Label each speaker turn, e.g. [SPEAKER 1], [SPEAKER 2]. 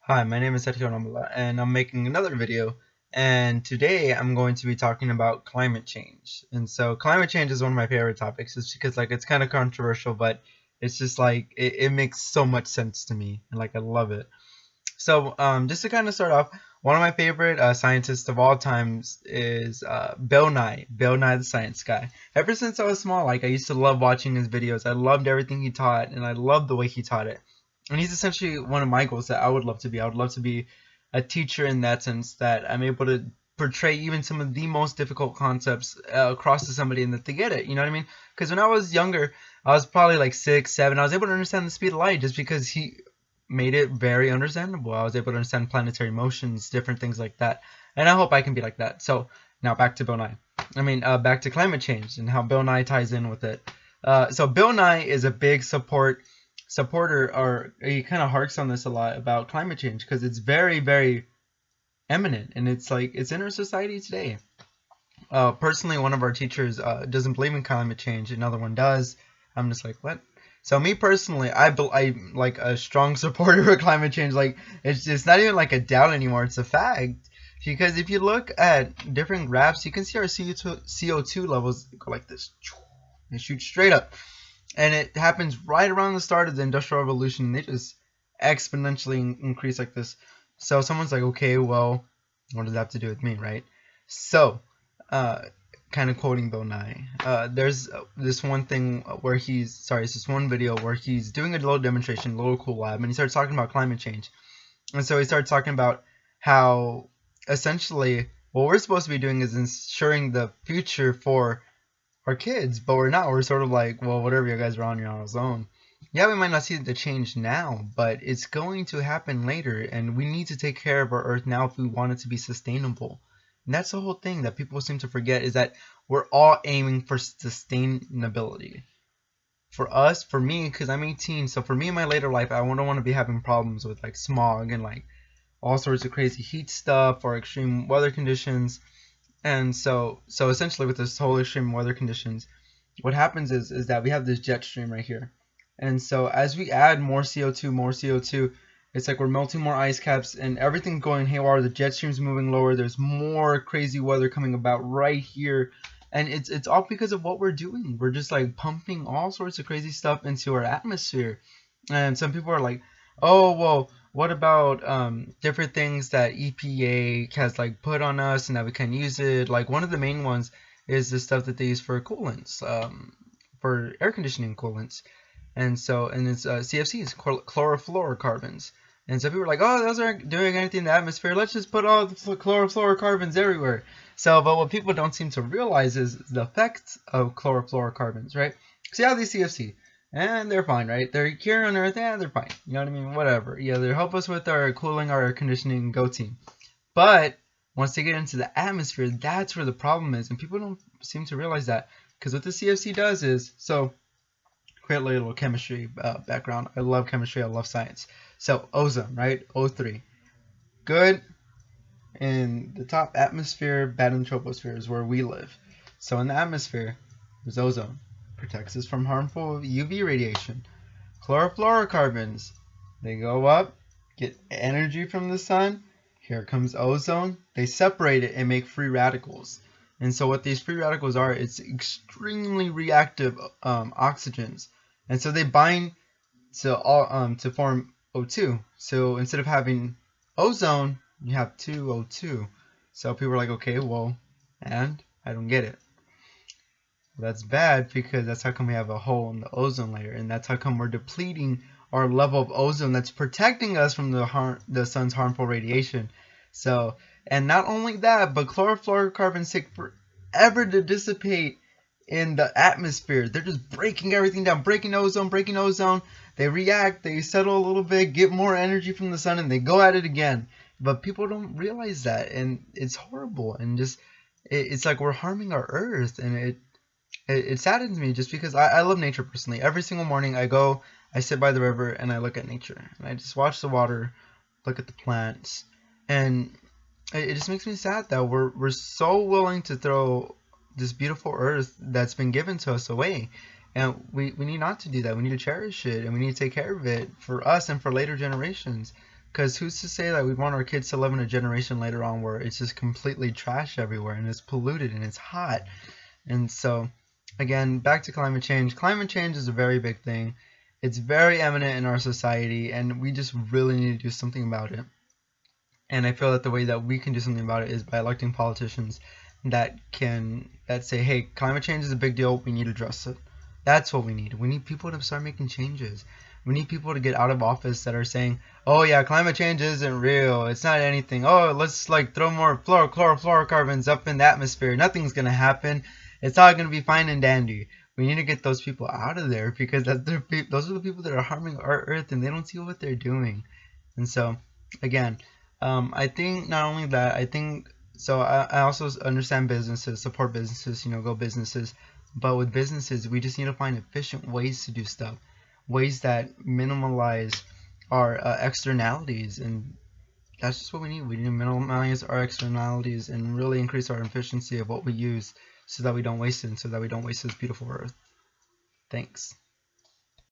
[SPEAKER 1] Hi, my name is Sergio and I'm making another video. And today I'm going to be talking about climate change. And so climate change is one of my favorite topics, just because it's kind of controversial, but it's just it makes so much sense to me, and I love it. So just to kind of start off, one of my favorite scientists of all times is Bill Nye. Bill Nye the Science Guy. Ever since I was small, I used to love watching his videos. I loved everything he taught, and I loved the way he taught it. And he's essentially one of my goals that I would love to be. I would love to be a teacher in that sense, that I'm able to portray even some of the most difficult concepts across to somebody and that they get it. You know what I mean? Because when I was younger, I was probably like 6, 7. I was able to understand the speed of light just because he made it very understandable. I was able to understand planetary motions, different things like that. And I hope I can be like that. So now back to Bill Nye. Back to climate change and how Bill Nye ties in with it. So Bill Nye is a big supporter, or he kind of harks on this a lot about climate change, because it's very, very eminent, and it's in our society today. Personally, one of our teachers doesn't believe in climate change, another one does. I'm just like, what? So me personally, I'm like a strong supporter of climate change. It's not even like a doubt anymore, it's a fact. Because if you look at different graphs, you can see our CO2 levels go like this. They shoot straight up. And it happens right around the start of the Industrial Revolution. They just exponentially increase like this. So someone's like, okay, well, what does that have to do with me, right? So, kind of quoting Bill Nye, there's this one thing where it's this one video where he's doing a little demonstration, a little cool lab, and he starts talking about climate change. And so he starts talking about how essentially what we're supposed to be doing is ensuring the future for our kids, but we're not. We're sort of like, well, whatever, you guys are on your own. Yeah, we might not see the change now, but it's going to happen later, and we need to take care of our earth now if we want it to be sustainable. And that's the whole thing that people seem to forget, is that we're all aiming for sustainability. For us, for me, because I'm 18, so for me in my later life, I don't want to be having problems with like smog and like all sorts of crazy heat stuff or extreme weather conditions. And so essentially with this whole extreme weather conditions, what happens is that we have this jet stream right here. And so as we add more CO2, it's like we're melting more ice caps and everything's going haywire. The jet stream's moving lower. There's more crazy weather coming about right here. And it's all because of what we're doing. We're just like pumping all sorts of crazy stuff into our atmosphere. And some people are like, oh, well, what about different things that EPA has like put on us and that we can use it? Like one of the main ones is the stuff that they use for coolants, for air conditioning coolants. And it's CFCs, chlorofluorocarbons. And so people are like, oh, those aren't doing anything in the atmosphere. Let's just put all the chlorofluorocarbons everywhere. So, but what people don't seem to realize is the effects of chlorofluorocarbons, right? See how these CFC, and they're fine, right? They're here on Earth, and they're fine. You know what I mean? Whatever. Yeah, they help us with our cooling, our air conditioning, go team. But once they get into the atmosphere, that's where the problem is, and people don't seem to realize that. Because what the CFC does is, so quick little chemistry background. I love chemistry. I love science. So ozone, right? O3. Good in the top atmosphere, bad in the troposphere is where we live. So in the atmosphere, there's ozone. Protects us from harmful UV radiation. Chlorofluorocarbons, they go up, get energy from the sun. Here comes ozone. They separate it and make free radicals. And so what these free radicals are, it's extremely reactive oxygens. And so they bind to form O2. So instead of having ozone, you have 2O2. So people are like, okay, well, and I don't get it. Well, that's bad, because that's how come we have a hole in the ozone layer, and that's how come we're depleting our level of ozone that's protecting us from the sun's harmful radiation. So, and not only that, but chlorofluorocarbons take forever to dissipate in the atmosphere. They're just breaking everything down, breaking ozone. They react, they settle a little bit, get more energy from the sun, and they go at it again. But people don't realize that, and it's horrible, and just it's like we're harming our earth, and it saddens me, just because I love nature personally. Every single morning I sit by the river and I look at nature, and I just watch the water, look at the plants, and it just makes me sad that we're so willing to throw this beautiful earth that's been given to us away. And we need not to do that. We need to cherish it, and we need to take care of it for us and for later generations. Because who's to say that we want our kids to live in a generation later on where it's just completely trash everywhere and it's polluted and it's hot? And so, again, back to climate change. Climate change is a very big thing. It's very eminent in our society, and we just really need to do something about it. And I feel that the way that we can do something about it is by electing politicians that say, hey, climate change is a big deal, we need to address it. That's what we need. We need people to start making changes. We need people to get out of office that are saying, oh yeah, climate change isn't real, it's not anything. Oh, let's like throw more chlorofluorocarbons up in the atmosphere. Nothing's gonna happen. It's all gonna be fine and dandy. We need to get those people out of there, because those are the people that are harming our earth, and they don't see what they're doing. And so, again, I think not only that, I also understand businesses, support businesses, go businesses. But with businesses, we just need to find efficient ways to do stuff, ways that minimize our externalities, and that's just what we need. We need to minimize our externalities and really increase our efficiency of what we use, so that we don't waste it, and so that we don't waste this beautiful earth. Thanks.